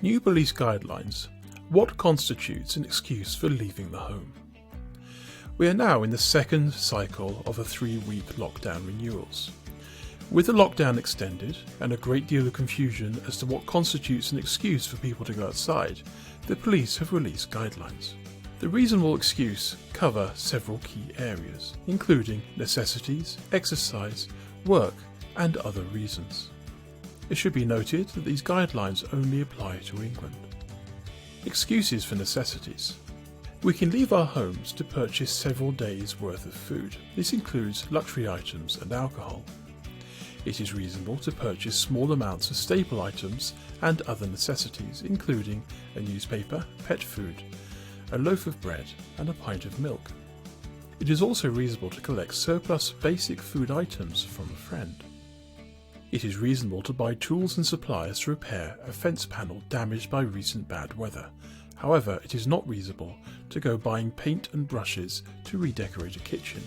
New police guidelines. What constitutes an excuse for leaving the home? We are now in the second cycle of a 3-week lockdown renewals. With the lockdown extended and a great deal of confusion as to what constitutes an excuse for people to go outside, the police have released guidelines. The reasonable excuse cover several key areas, including necessities, exercise, work, and other reasons. It should be noted that these guidelines only apply to England. Excuses for necessities. We can leave our homes to purchase several days' worth of food. This includes luxury items and alcohol. It is reasonable to purchase small amounts of staple items and other necessities, including a newspaper, pet food, a loaf of bread, and a pint of milk. It is also reasonable to collect surplus basic food items from a friend. It is reasonable to buy tools and supplies to repair a fence panel damaged by recent bad weather. However, it is not reasonable to go buying paint and brushes to redecorate a kitchen.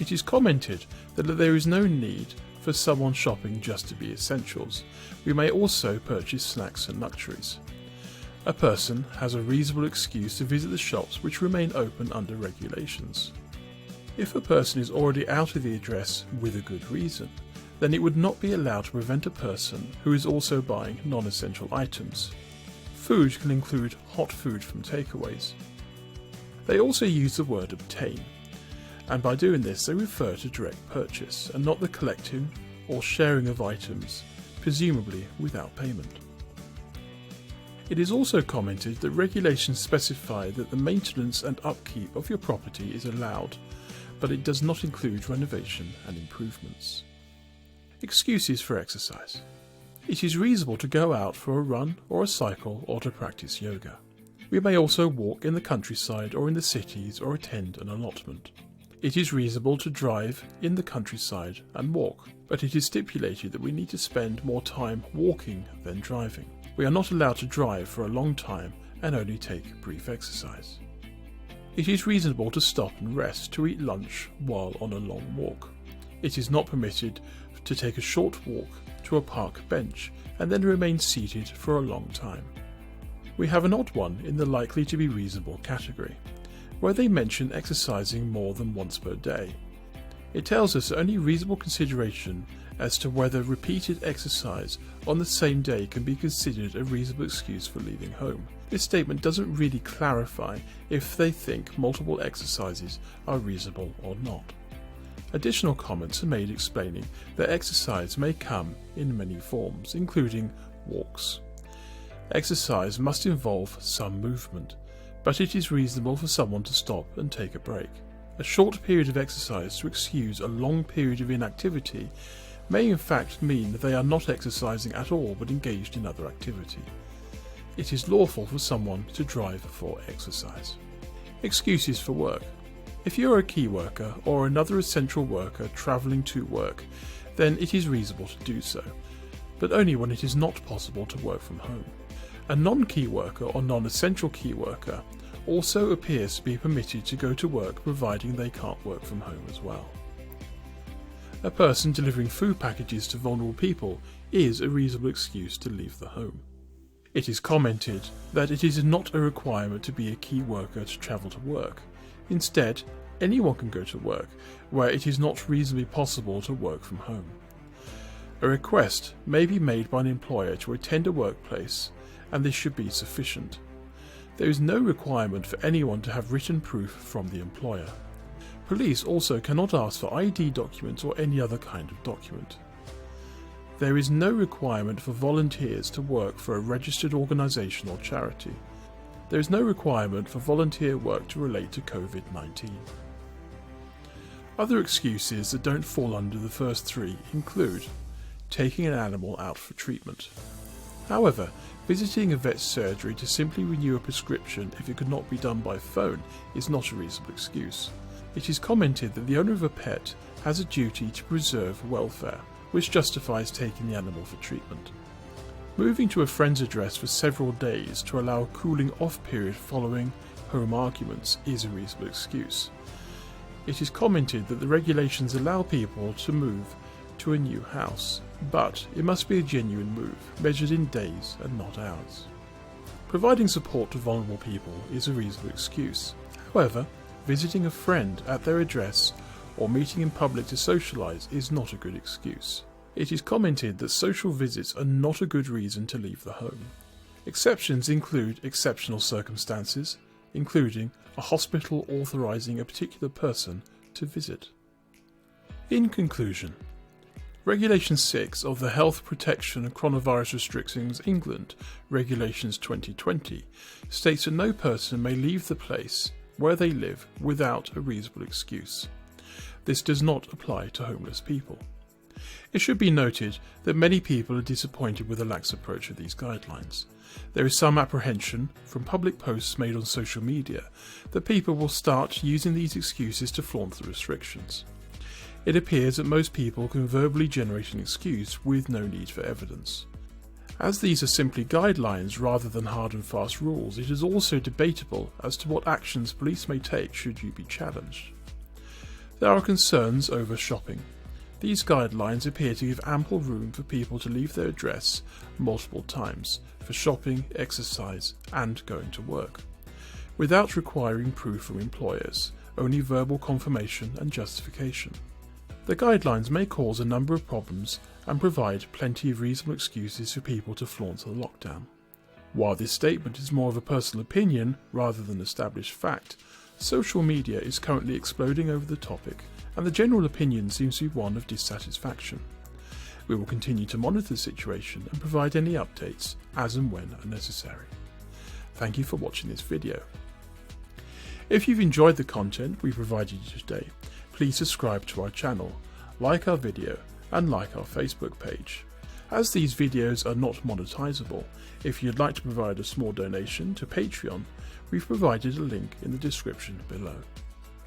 It is commented that there is no need for someone shopping just to be essentials. We may also purchase snacks and luxuries. A person has a reasonable excuse to visit the shops which remain open under regulations. If a person is already out of the address with a good reason, then it would not be allowed to prevent a person who is also buying non-essential items. Food can include hot food from takeaways. They also use the word obtain, and by doing this they refer to direct purchase and not the collecting or sharing of items, presumably without payment. It is also commented that regulations specify that the maintenance and upkeep of your property is allowed, but it does not include renovation and improvements. Excuses for exercise. It is reasonable to go out for a run or a cycle or to practice yoga. We may also walk in the countryside or in the cities or attend an allotment. It is reasonable to drive in the countryside and walk, but it is stipulated that we need to spend more time walking than driving. We are not allowed to drive for a long time and only take brief exercise. It is reasonable to stop and rest to eat lunch while on a long walk. It is not permitted to take a short walk to a park bench and then remain seated for a long time. We have an odd one in the likely to be reasonable category, where they mention exercising more than once per day. It tells us only reasonable consideration as to whether repeated exercise on the same day can be considered a reasonable excuse for leaving home. This statement doesn't really clarify if they think multiple exercises are reasonable or not. Additional comments are made explaining that exercise may come in many forms, including walks. Exercise must involve some movement, but it is reasonable for someone to stop and take a break. A short period of exercise to excuse a long period of inactivity may in fact mean that they are not exercising at all but engaged in other activity. It is lawful for someone to drive for exercise. Excuses for work. If you are a key worker or another essential worker travelling to work, then it is reasonable to do so, but only when it is not possible to work from home. A non-key worker or non-essential key worker also appears to be permitted to go to work providing they can't work from home as well. A person delivering food packages to vulnerable people is a reasonable excuse to leave the home. It is commented that it is not a requirement to be a key worker to travel to work. Instead, anyone can go to work where it is not reasonably possible to work from home. A request may be made by an employer to attend a workplace, and this should be sufficient. There is no requirement for anyone to have written proof from the employer. Police also cannot ask for ID documents or any other kind of document. There is no requirement for volunteers to work for a registered organisation or charity. There is no requirement for volunteer work to relate to COVID-19. Other excuses that don't fall under the first three include taking an animal out for treatment. However, visiting a vet's surgery to simply renew a prescription if it could not be done by phone is not a reasonable excuse. It is commented that the owner of a pet has a duty to preserve welfare, which justifies taking the animal for treatment. Moving to a friend's address for several days to allow a cooling off period following home arguments is a reasonable excuse. It is commented that the regulations allow people to move to a new house, but it must be a genuine move, measured in days and not hours. Providing support to vulnerable people is a reasonable excuse. However, visiting a friend at their address or meeting in public to socialise is not a good excuse. It is commented that social visits are not a good reason to leave the home. Exceptions include exceptional circumstances, including a hospital authorising a particular person to visit. In conclusion, Regulation 6 of the Health Protection and Coronavirus Restrictions England, Regulations 2020, states that no person may leave the place where they live without a reasonable excuse. This does not apply to homeless people. It should be noted that many people are disappointed with the lax approach of these guidelines. There is some apprehension from public posts made on social media that people will start using these excuses to flaunt the restrictions. It appears that most people can verbally generate an excuse with no need for evidence. As these are simply guidelines rather than hard and fast rules, it is also debatable as to what actions police may take should you be challenged. There are concerns over shopping. These guidelines appear to give ample room for people to leave their address multiple times for shopping, exercise, and going to work, without requiring proof from employers, only verbal confirmation and justification. The guidelines may cause a number of problems and provide plenty of reasonable excuses for people to flaunt the lockdown. While this statement is more of a personal opinion rather than established fact, social media is currently exploding over the topic, and the general opinion seems to be one of dissatisfaction. We will continue to monitor the situation and provide any updates as and when are necessary. Thank you for watching this video. If you've enjoyed the content we provided you today, please subscribe to our channel, like our video, and like our Facebook page. As these videos are not monetizable, if you'd like to provide a small donation to Patreon, we've provided a link in the description below.